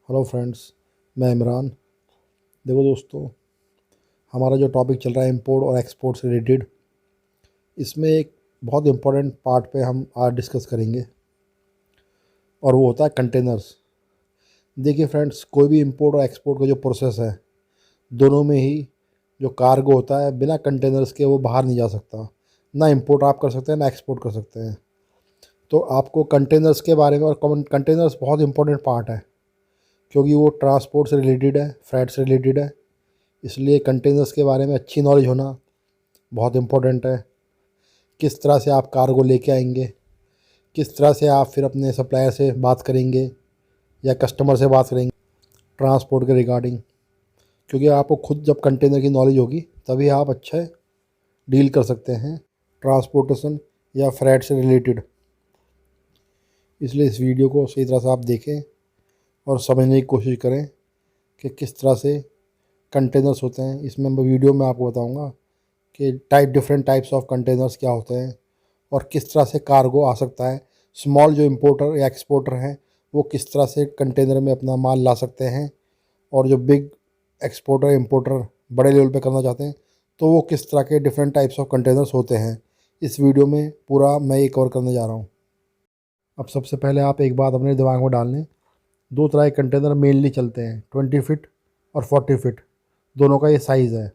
Hello friends, मैं इमरान। देखो दोस्तों, हमारा जो टॉपिक चल रहा है इंपोर्ट और एक्सपोर्ट से रिलेटेड, इसमें एक बहुत इम्पोर्टेंट पार्ट पे हम आज डिस्कस करेंगे और वो होता है कंटेनर्स। देखिए फ्रेंड्स, कोई भी इंपोर्ट और एक्सपोर्ट का जो प्रोसेस है, दोनों में ही जो कार्गो होता है बिना कंटेनर्स के वो बाहर नहीं जा सकता। ना इंपोर्ट आप कर सकते हैं, ना एक्सपोर्ट कर सकते हैं। तो आपको कंटेनर्स के बारे में, और कंटेनर्स बहुत इंपॉर्टेंट पार्ट है क्योंकि वो ट्रांसपोर्ट से रिलेटेड है, फ्रेट से रिलेटेड है। इसलिए कंटेनर्स के बारे में अच्छी नॉलेज होना बहुत इम्पोर्टेंट है। किस तरह से आप कार्गो लेके आएंगे, किस तरह से आप फिर अपने सप्लायर से बात करेंगे या कस्टमर से बात करेंगे ट्रांसपोर्ट के रिगार्डिंग। क्योंकि आपको खुद जब कंटेनर की नॉलेज होगी तभी आप अच्छा डील कर सकते हैं ट्रांसपोर्टेशन या फ्रेट से रिलेटेड। इसलिए इस वीडियो को सही तरह से आप देखें और समझने की कोशिश करें कि किस तरह से कंटेनर्स होते हैं। इसमें मैं वीडियो में आपको बताऊंगा कि डिफरेंट टाइप्स ऑफ कंटेनर्स क्या होते हैं और किस तरह से कार्गो आ सकता है। स्मॉल जो इंपोर्टर या एक्सपोर्टर हैं वो किस तरह से कंटेनर में अपना माल ला सकते हैं, और जो बिग एक्सपोर्टर इंपोर्टर बड़े लेवल पे करना चाहते हैं तो वो किस तरह के डिफरेंट टाइप्स ऑफ कंटेनर्स होते हैं। इस वीडियो में पूरा मैं ये कवर करने जा रहा हूँ। अब सबसे पहले आप एक बात अपने दिमाग में डाल लें, दो तरह के कंटेनर मेनली चलते हैं, 20 फीट और 40 फीट। दोनों का ये साइज़ है।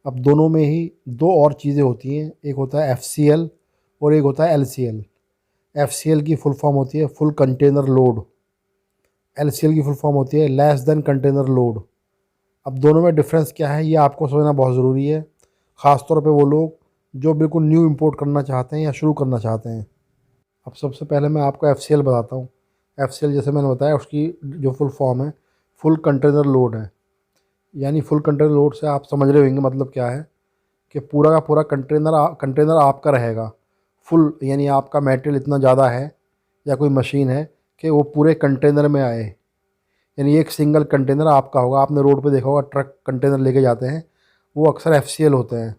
अब दोनों में ही दो और चीज़ें होती हैं, एक होता है FCL और एक होता है LCL। FCL की फुल फॉर्म होती है फुल कंटेनर लोड, LCL की फुल फॉर्म होती है लेस देन कंटेनर लोड। अब दोनों में डिफरेंस क्या है ये आपको समझना बहुत ज़रूरी है, ख़ास तौर पे वो लोग जो बिल्कुल न्यू इंपोर्ट करना चाहते हैं या शुरू करना चाहते हैं। अब सबसे पहले मैं आपको FCL बताता हूँ। FCL जैसे मैंने बताया, उसकी जो फुल फॉर्म है फुल कंटेनर लोड है। यानी फुल कंटेनर लोड से आप समझ रहे होंगे मतलब क्या है कि पूरा का पूरा कंटेनर आपका रहेगा फुल। यानी आपका मटेरियल इतना ज़्यादा है या कोई मशीन है कि वो पूरे कंटेनर में आए। यानी एक सिंगल कंटेनर आपका होगा। आपने रोड पे देखा होगा ट्रक कंटेनर लेके जाते हैं, वो अक्सर FCL होते हैं।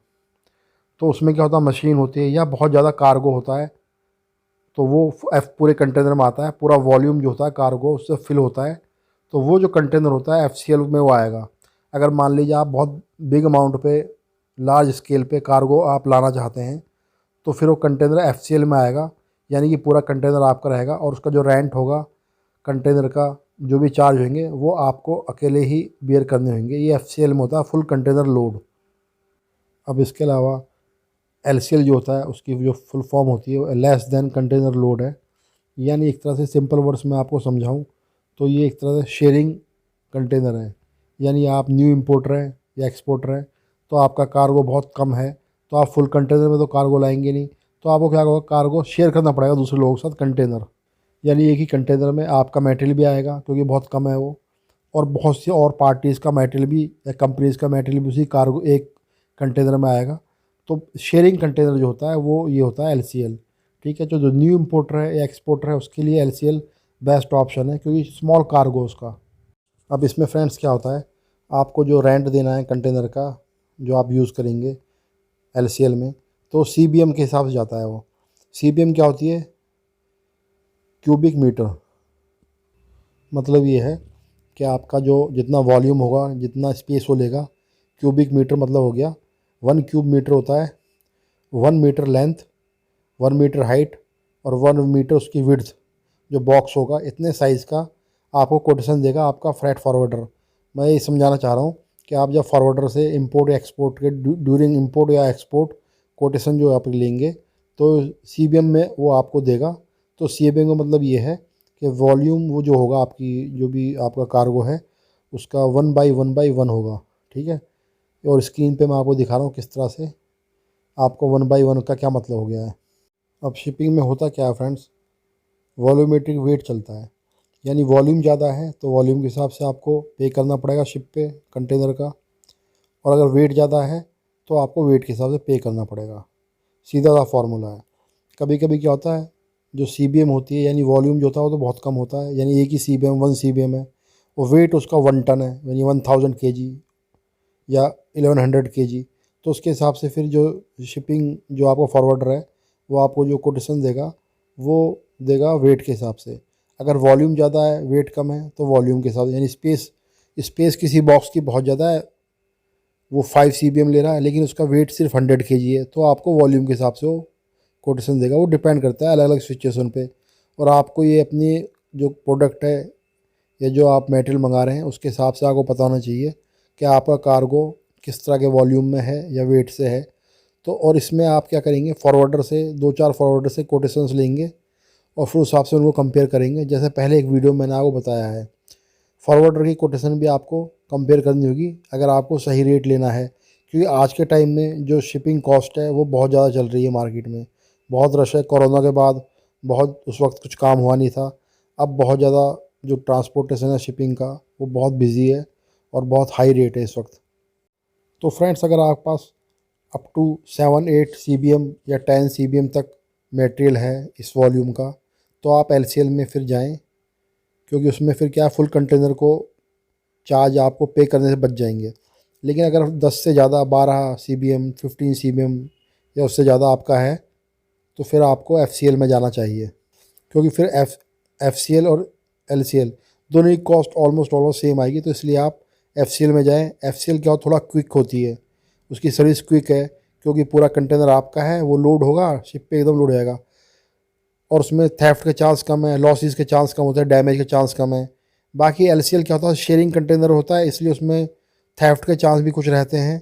तो उसमें क्या होता है, मशीन होती है या बहुत ज़्यादा कार्गो होता है तो वो पूरे कंटेनर में आता है। पूरा वॉल्यूम जो होता है कार्गो उससे फिल होता है, तो वो जो कंटेनर होता है FCL में वो आएगा। अगर मान लीजिए आप बहुत बिग अमाउंट पे, लार्ज स्केल पे कार्गो आप लाना चाहते हैं तो फिर वो कंटेनर FCL में आएगा। यानी कि पूरा कंटेनर आपका रहेगा और उसका जो रेंट होगा, कंटेनर का जो भी चार्ज होंगे वो आपको अकेले ही बेयर करने होंगे। ये FCL में होता है फुल कंटेनर लोड। अब इसके अलावा LCL जो होता है उसकी जो फुल फॉर्म होती है वो लेस देन कंटेनर लोड है। यानी एक तरह से सिंपल वर्ड्स में आपको समझाऊं तो ये एक तरह से शेयरिंग कंटेनर है। यानी आप न्यू इंपोर्टर हैं या एक्सपोर्टर हैं तो आपका कार्गो बहुत कम है, तो आप फुल कंटेनर में तो कार्गो लाएंगे नहीं, तो आपको क्या होगा, कार्गो शेयर करना पड़ेगा दूसरे लोगों के साथ कंटेनर। यानी एक ही कंटेनर में आपका मटेरियल भी आएगा क्योंकि बहुत कम है वो, और बहुत सी और पार्टीज़ का मटेरियल भी या कंपनीज़ का मटेरियल भी उसी कार्गो एक कंटेनर में आएगा। तो शेयरिंग कंटेनर जो होता है वो ये होता है LCL। ठीक है, जो न्यू इंपोर्टर है या एक्सपोर्टर है उसके लिए LCL बेस्ट ऑप्शन है क्योंकि स्मॉल कार्गो उसका। अब इसमें फ्रेंड्स क्या होता है, आपको जो रेंट देना है कंटेनर का जो आप यूज़ करेंगे LCL में, तो CBM के हिसाब से जाता है वो। CBM क्या होती है, क्यूबिक मीटर। मतलब ये है कि आपका जो जितना वॉल्यूम होगा, जितना स्पेस वो लेगा, क्यूबिक मीटर मतलब हो गया 1 क्यूब मीटर होता है 1 मीटर लेंथ, 1 मीटर हाइट और 1 मीटर उसकी विड्थ। जो बॉक्स होगा इतने साइज़ का आपको कोटेशन देगा आपका फ्रेट फॉरवर्डर। मैं ये समझाना चाह रहा हूँ कि आप जब फॉरवर्डर से इंपोर्ट या एक्सपोर्ट के ड्यूरिंग इंपोर्ट या एक्सपोर्ट कोटेशन जो आप लेंगे तो CBM में वो आपको देगा। तो CBM का मतलब ये है कि वॉल्यूम वो जो होगा, आपकी जो भी आपका कार्गो है उसका 1/1/1 होगा। ठीक है, और स्क्रीन पे मैं आपको दिखा रहा हूँ किस तरह से आपको 1/1 का क्या मतलब हो गया है। अब शिपिंग में होता क्या है फ्रेंड्स, वॉल्यूमेट्रिक वेट चलता है। यानी वॉल्यूम ज़्यादा है तो वॉल्यूम के हिसाब से आपको पे करना पड़ेगा शिप पे कंटेनर का, और अगर वेट ज़्यादा है तो आपको वेट के हिसाब से पे करना पड़ेगा। सीधा सा फार्मूला है। कभी कभी क्या होता है, जो CBM होती है यानी वॉल्यूम जो होता है वो तो बहुत कम होता है, यानी एक ही CBM 1 CBM है, और वेट उसका 1 टन है यानी 1000 kg या 1100 kg। तो उसके हिसाब से फिर जो शिपिंग जो आपका फॉरवर्डर है वो आपको जो कोटेशन देगा वो देगा वेट के हिसाब से। अगर वॉल्यूम ज़्यादा है, वेट कम है, तो वॉल्यूम के हिसाब से, यानी स्पेस किसी बॉक्स की बहुत ज़्यादा है, वो 5 CBM ले रहा है लेकिन उसका वेट सिर्फ 100 kg है, तो आपको वॉल्यूम के हिसाब से वो कोटेशन देगा। वो डिपेंड करता है अलग अलग सिचुएशन पे। और आपको ये अपनी जो प्रोडक्ट है या जो आप मटेरियल मंगा रहे हैं उसके हिसाब से आपको पता होना चाहिए कि आपका कार्गो किस तरह के वॉल्यूम में है या वेट से है। तो और इसमें आप क्या करेंगे, फॉरवर्डर से 2-4 फॉरवर्डर से कोटेशंस लेंगे और फिर उस हिसाब से उनको कंपेयर करेंगे। जैसे पहले एक वीडियो मैंने आपको बताया है, फॉरवर्डर की कोटेशन भी आपको कंपेयर करनी होगी अगर आपको सही रेट लेना है, क्योंकि आज के टाइम में जो शिपिंग कॉस्ट है वो बहुत ज़्यादा चल रही है मार्केट में। बहुत रश है, कोरोना के बाद बहुत उस वक्त कुछ काम हुआ नहीं था। अब बहुत ज़्यादा जो ट्रांसपोर्टेशन है शिपिंग का वो बहुत बिजी है और बहुत हाई रेट है इस वक्त। तो फ्रेंड्स, अगर आपके पास अप टू 7-8 CBM या 10 CBM तक मटेरियल है इस वॉल्यूम का, तो आप LCL में फिर जाएं, क्योंकि उसमें फिर क्या फुल कंटेनर को चार्ज आपको पे करने से बच जाएंगे। लेकिन अगर 10 से ज़्यादा 12 CBM 15 CBM या उससे ज़्यादा आपका है तो फिर आपको FCL में जाना चाहिए, क्योंकि फिर FCL और LCL दोनों की कॉस्ट ऑलमोस्ट सेम आएगी। तो इसलिए आप FCL में जाएं। FCL क्या हो, थोड़ा क्विक होती है, उसकी सर्विस क्विक है, क्योंकि पूरा कंटेनर आपका है, वो लोड होगा शिप पे एकदम लोड हो जाएगा और उसमें थेफ्ट के चांस कम है, लॉसेस के चांस कम होते हैं, डैमेज के चांस कम है। बाकी LCL क्या होता है, शेयरिंग कंटेनर होता है, इसलिए उसमें थेफ्ट के चांस भी कुछ रहते हैं।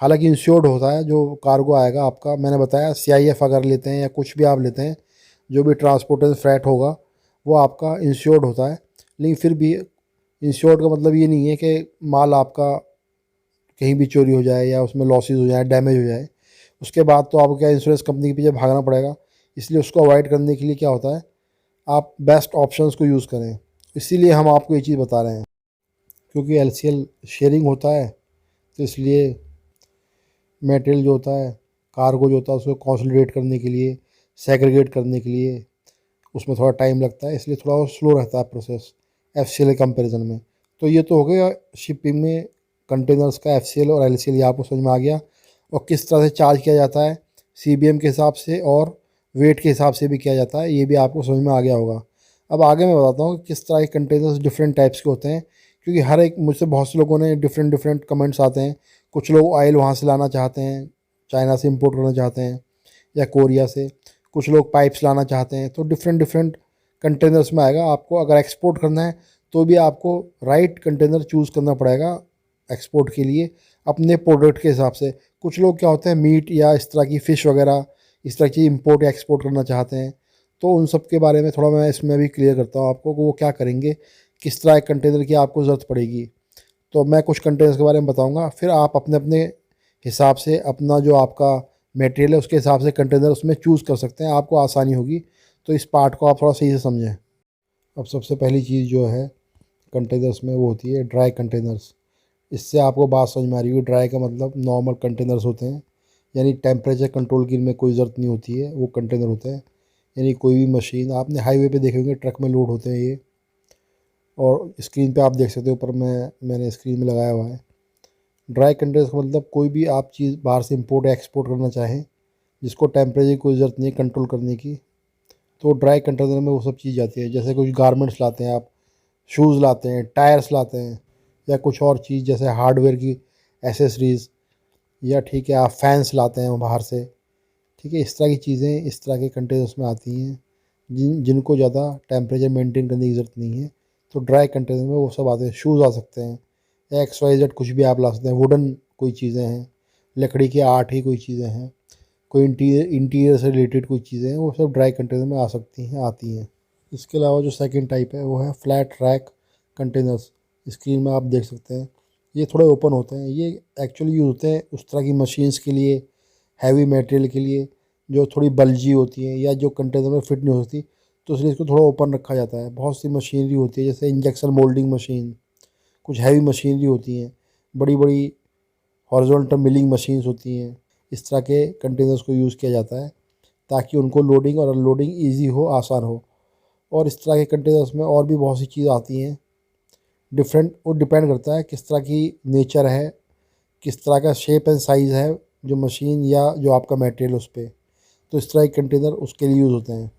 हालांकि इंश्योर्ड होता है जो कार्गो आएगा आपका, मैंने बताया CIF अगर लेते हैं या कुछ भी आप लेते हैं, जो भी ट्रांसपोर्टेशन फ्रैट होगा वो आपका इंश्योर्ड होता है। लेकिन फिर भी इंश्योर्ड का मतलब ये नहीं है कि माल आपका कहीं भी चोरी हो जाए या उसमें लॉसेस हो जाए, डैमेज हो जाए, उसके बाद तो आपको क्या इंश्योरेंस कंपनी के पीछे भागना पड़ेगा। इसलिए उसको अवॉइड करने के लिए क्या होता है, आप बेस्ट ऑप्शंस को यूज़ करें। इसीलिए हम आपको ये चीज़ बता रहे हैं, क्योंकि LCL शेयरिंग होता है, तो इसलिए मटेरियल जो होता है, कार्गो जो होता है, उसको कंसोलिडेट करने के लिए, सेग्रीगेट करने के लिए उसमें थोड़ा टाइम लगता है, इसलिए थोड़ा स्लो रहता है प्रोसेस FCL कंपैरिजन में। तो ये तो हो गया शिपिंग में कंटेनर्स का FCL और LCL, ये आपको समझ में आ गया। और किस तरह से चार्ज किया जाता है CBM के हिसाब से और वेट के हिसाब से भी किया जाता है, ये भी आपको समझ में आ गया होगा। अब आगे मैं बताता हूँ कि किस तरह के कंटेनर्स डिफरेंट टाइप्स के होते हैं, क्योंकि हर एक, मुझसे बहुत से लोगों ने डिफरेंट डिफरेंट कमेंट्स आते हैं। कुछ लोग ऑयल वहाँ से लाना चाहते हैं, चाइना से इंपोर्ट करना चाहते हैं या कोरिया से, कुछ लोग पाइप्स लाना चाहते हैं, तो डिफरेंट डिफरेंट कंटेनर्स में आएगा। आपको अगर एक्सपोर्ट करना है तो भी आपको राइट कंटेनर चूज़ करना पड़ेगा एक्सपोर्ट के लिए अपने प्रोडक्ट के हिसाब से। कुछ लोग क्या होते हैं, मीट या इस तरह की फ़िश वगैरह इस तरह की इंपोर्ट या एक्सपोर्ट करना चाहते हैं, तो उन सब के बारे में थोड़ा मैं इसमें भी क्लियर करता हूँ आपको कि वो क्या करेंगे, किस तरह के कंटेनर की आपको ज़रूरत पड़ेगी। तो मैं कुछ कंटेनर्स के बारे में बताऊँगा, फिर आप अपने अपने हिसाब से अपना जो आपका मटेरियल है उसके हिसाब से कंटेनर उसमें चूज़ कर सकते हैं, आपको आसानी होगी। तो इस पार्ट को आप थोड़ा सही से समझें। अब सबसे पहली चीज़ जो है कंटेनर्स में वो होती है ड्राई कंटेनर्स। इससे आपको बात समझ में आ रही होगी, ड्राई का मतलब नॉर्मल कंटेनर्स होते हैं, यानी टेम्परेचर कंट्रोल की इनमें कोई ज़रूरत नहीं होती है, वो कंटेनर होते हैं। यानी कोई भी मशीन आपने हाईवे पे देखे होंगे, ट्रक में लोड होते हैं ये, और स्क्रीन पे आप देख सकते हो, ऊपर मैंने स्क्रीन में लगाया हुआ है। ड्राई कंटेनर्स का मतलब कोई भी आप चीज़ बाहर से इंपोर्ट या एक्सपोर्ट करना चाहें जिसको टेम्परेचर की कोई ज़रूरत नहीं है कंट्रोल करने की, तो ड्राई कंटेनर में वो सब चीज़ जाती है। जैसे कुछ गारमेंट्स लाते हैं आप, शूज़ लाते हैं, टायर्स लाते हैं, या कुछ और चीज़ जैसे हार्डवेयर की एसेसरीज़, या ठीक है आप फैंस लाते हैं बाहर से, ठीक है, इस तरह की चीज़ें इस तरह के कंटेनर्स में आती हैं जिनको ज़्यादा टेम्परेचर मेंटेन करने की ज़रूरत नहीं है, तो ड्राई कंटेनर में वो सब आते हैं। शूज़ आ सकते हैं, XYZ कुछ भी आप ला सकते हैं, वुडन कोई चीज़ें हैं, लकड़ी की आर्ट ही कोई चीज़ें हैं, कोई इंटीरियर से रिलेटेड कोई चीज़ें हैं, वो सब ड्राई कंटेनर में आ सकती हैं, आती हैं। इसके अलावा जो सेकंड टाइप है वो है फ्लैट रैक कंटेनर्स। स्क्रीन में आप देख सकते हैं, ये थोड़े ओपन होते हैं, ये एक्चुअली यूज़ होते हैं उस तरह की मशीन्स के लिए, हैवी मटेरियल के लिए जो थोड़ी बल्जी होती हैं या जो कंटेनर में फिट नहीं होती, तो इसलिए इसको थोड़ा ओपन रखा जाता है। बहुत सी मशीनरी होती है जैसे इंजेक्शन मोल्डिंग मशीन, कुछ हैवी मशीनरी होती हैं, बड़ी बड़ी हॉरिजॉन्टल मिलिंग मशीन्स होती हैं, इस तरह के कंटेनर्स को यूज़ किया जाता है ताकि उनको लोडिंग और अनलोडिंग ईजी हो, आसान हो। और इस तरह के कंटेनर्स में और भी बहुत सी चीज़ आती हैं, डिफरेंट, वो डिपेंड करता है किस तरह की नेचर है, किस तरह का शेप एंड साइज़ है जो मशीन या जो आपका मटेरियल उस पर, तो इस तरह के कंटेनर उसके लिए यूज़ होते हैं।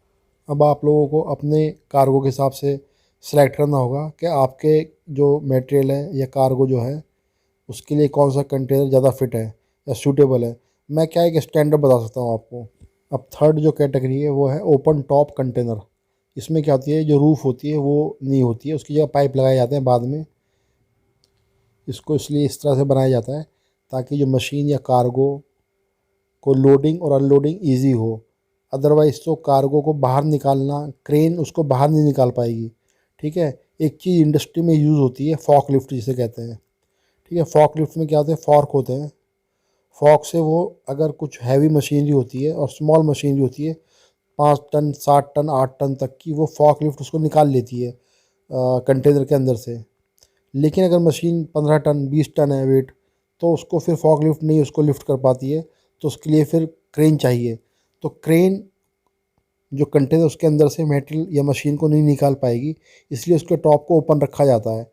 अब आप लोगों को अपने कार्गो के हिसाब से सेलेक्ट करना होगा कि आपके जो मटेरियल है या कार्गो जो है उसके लिए कौन सा कंटेनर ज़्यादा फिट है या सूटेबल है। मैं क्या एक स्टैंडर्ड बता सकता हूँ आपको। अब थर्ड जो कैटेगरी है वो है ओपन टॉप कंटेनर। इसमें क्या होती है, जो रूफ़ होती है वो नहीं होती है, उसकी जगह पाइप लगाए जाते हैं बाद में। इसको इसलिए इस तरह से बनाया जाता है ताकि जो मशीन या कार्गो को लोडिंग और अनलोडिंग ईजी हो। अदरवाइज़ तो कार्गो को बाहर निकालना, क्रेन उसको बाहर नहीं निकाल पाएगी। ठीक है। एक चीज़ इंडस्ट्री में यूज़ होती है फॉक लिफ्ट जिसे कहते हैं। ठीक है। फॉक लिफ्ट में क्या होते हैं, फॉर्क होते हैं। फॉक से वो अगर कुछ हैवी मशीनरी होती है और स्मॉल मशीनरी होती है 5 टन 7 टन 8 टन तक की, वो फॉक लिफ्ट उसको निकाल लेती है कंटेनर के अंदर से। लेकिन अगर मशीन 15 टन 20 टन है वेट, तो उसको फिर फॉक लिफ्ट नहीं उसको लिफ्ट कर पाती है, तो उसके लिए फिर क्रेन चाहिए। तो क्रेन जो कंटेनर उसके अंदर से मेटल या मशीन को नहीं निकाल पाएगी, इसलिए उसके टॉप को ओपन रखा जाता है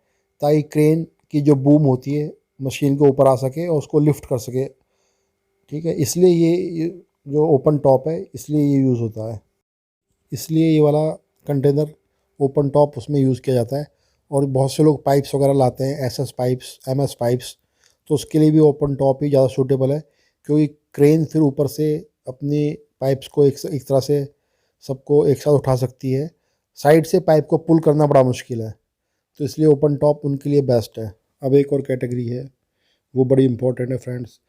ताकि क्रेन की जो बूम होती है मशीन के ऊपर आ सके और उसको लिफ्ट कर सके। ठीक है। इसलिए ये जो ओपन टॉप है इसलिए ये यूज़ होता है। इसलिए ये वाला कंटेनर ओपन टॉप उसमें यूज़ किया जाता है। और बहुत से लोग पाइप्स वगैरह लाते हैं, एसएस पाइप्स, एमएस पाइप्स, तो उसके लिए भी ओपन टॉप ही ज़्यादा सूटेबल है, क्योंकि क्रेन फिर ऊपर से अपनी पाइप्स को एक तरह से सबको एक साथ उठा सकती है। साइड से पाइप को पुल करना बड़ा मुश्किल है, तो इसलिए ओपन टॉप उनके लिए बेस्ट है। अब एक और कैटेगरी है, वो बड़ी इंपॉर्टेंट है फ्रेंड्स,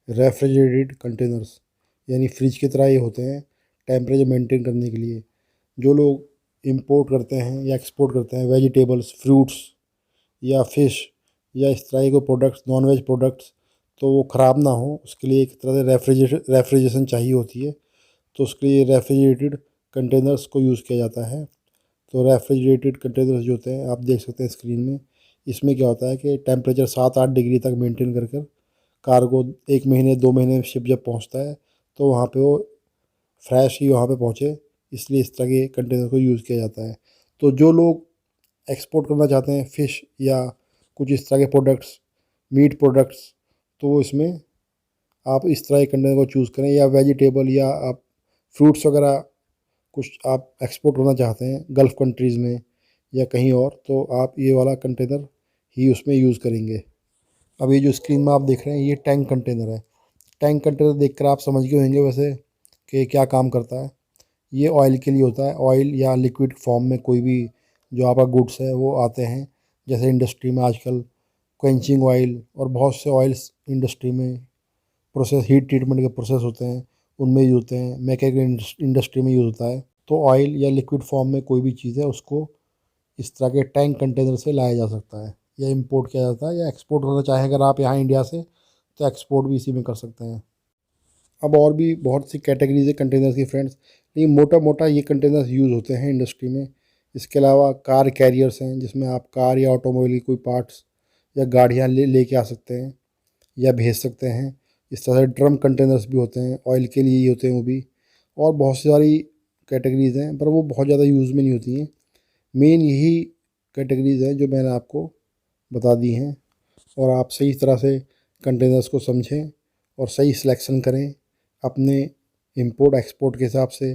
रेफ्रिजरेटेड कंटेनर्स। यानी फ्रिज की तरह ये होते हैं टेम्परेचर मेंटेन करने के लिए। जो लोग इंपोर्ट करते हैं या एक्सपोर्ट करते हैं वेजिटेबल्स, फ्रूट्स या फ़िश या इस तरह के कोई प्रोडक्ट्स, नॉन वेज प्रोडक्ट्स, तो वो ख़राब ना हो उसके लिए एक तरह से रेफ्रिजरेशन चाहिए होती है। तो उसके लिए रेफ्रिजरेटेड कंटेनर्स को यूज़ किया जाता है। तो रेफ्रिजरेटेड कंटेनर्स जो होते हैं आप देख सकते हैं स्क्रीन में, इसमें क्या होता है कि टेम्परेचर 7-8 डिग्री तक मेंटेन कर कर कार्गो 1 महीने 2 महीने में शिप जब पहुंचता है तो वहाँ पे वो फ्रेश ही वहाँ पे पहुँचे, इसलिए इस तरह के कंटेनर को यूज़ किया जाता है। तो जो लोग एक्सपोर्ट करना चाहते हैं फ़िश या कुछ इस तरह के प्रोडक्ट्स, मीट प्रोडक्ट्स, तो वो इसमें आप इस तरह के कंटेनर को चूज़ करें। या वेजिटेबल या आप फ्रूट्स वगैरह कुछ आप एक्सपोर्ट करना चाहते हैं गल्फ़ कंट्रीज़ में या कहीं और, तो आप ये वाला कंटेनर ही उसमें यूज़ करेंगे। अब ये जो स्क्रीन में आप देख रहे हैं ये टैंक कंटेनर है। टैंक कंटेनर देखकर आप समझ गए होंगे वैसे कि क्या काम करता है। ये ऑयल के लिए होता है। ऑयल या लिक्विड फॉर्म में कोई भी जो आपका गुड्स है वो आते हैं। जैसे इंडस्ट्री में आजकल क्वेंचिंग ऑयल और बहुत से ऑयल्स इंडस्ट्री में प्रोसेस, हीट ट्रीटमेंट के प्रोसेस होते हैं, उनमें यूज़ होते हैं। मैकेनिकल इंडस्ट्री में यूज़ होता है। तो ऑयल या लिक्विड फॉर्म में कोई भी चीज़ है उसको इस तरह के टैंक कंटेनर से लाया जा सकता है या इंपोर्ट किया जाता है, या एक्सपोर्ट करना चाहें अगर आप यहाँ इंडिया से, तो एक्सपोर्ट भी इसी में कर सकते हैं। अब और भी बहुत सी कैटेगरीज है कंटेनर्स की फ्रेंड्स, लेकिन मोटा मोटा ये कंटेनर्स यूज़ होते हैं इंडस्ट्री में। इसके अलावा कार कैरियर्स हैं जिसमें आप कार या ऑटोमोबाइल की कोई पार्ट्स या गाड़ियाँ लेके आ सकते हैं या भेज सकते हैं। इस तरह से ड्रम कंटेनर्स भी होते हैं, ऑयल के लिए ही होते हैं वो भी। और बहुत सारी कैटेगरीज़ हैं पर वो बहुत ज़्यादा यूज़ में नहीं होती हैं। मेन यही कैटेगरीज़ हैं जो मैंने आपको बता दी हैं। और आप सही तरह से कंटेनर्स को समझें और सही सिलेक्शन करें अपने इंपोर्ट एक्सपोर्ट के हिसाब से,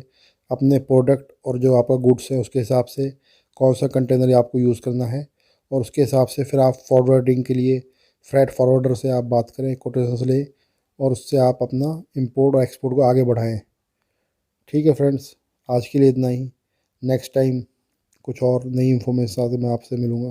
अपने प्रोडक्ट और जो आपका गुड्स है उसके हिसाब से कौन सा कंटेनर आपको यूज़ करना है। और उसके हिसाब से फिर आप फॉरवर्डिंग के लिए फ्रेट फॉरवर्डर से आप बात करें, कोटेशंस लें और उससे आप अपना इंपोर्ट और एक्सपोर्ट को आगे बढ़ाएं। ठीक है फ्रेंड्स, आज के लिए इतना ही। नेक्स्ट टाइम कुछ और नई इन्फॉर्मेशन साथ मैं आपसे मिलूँगा।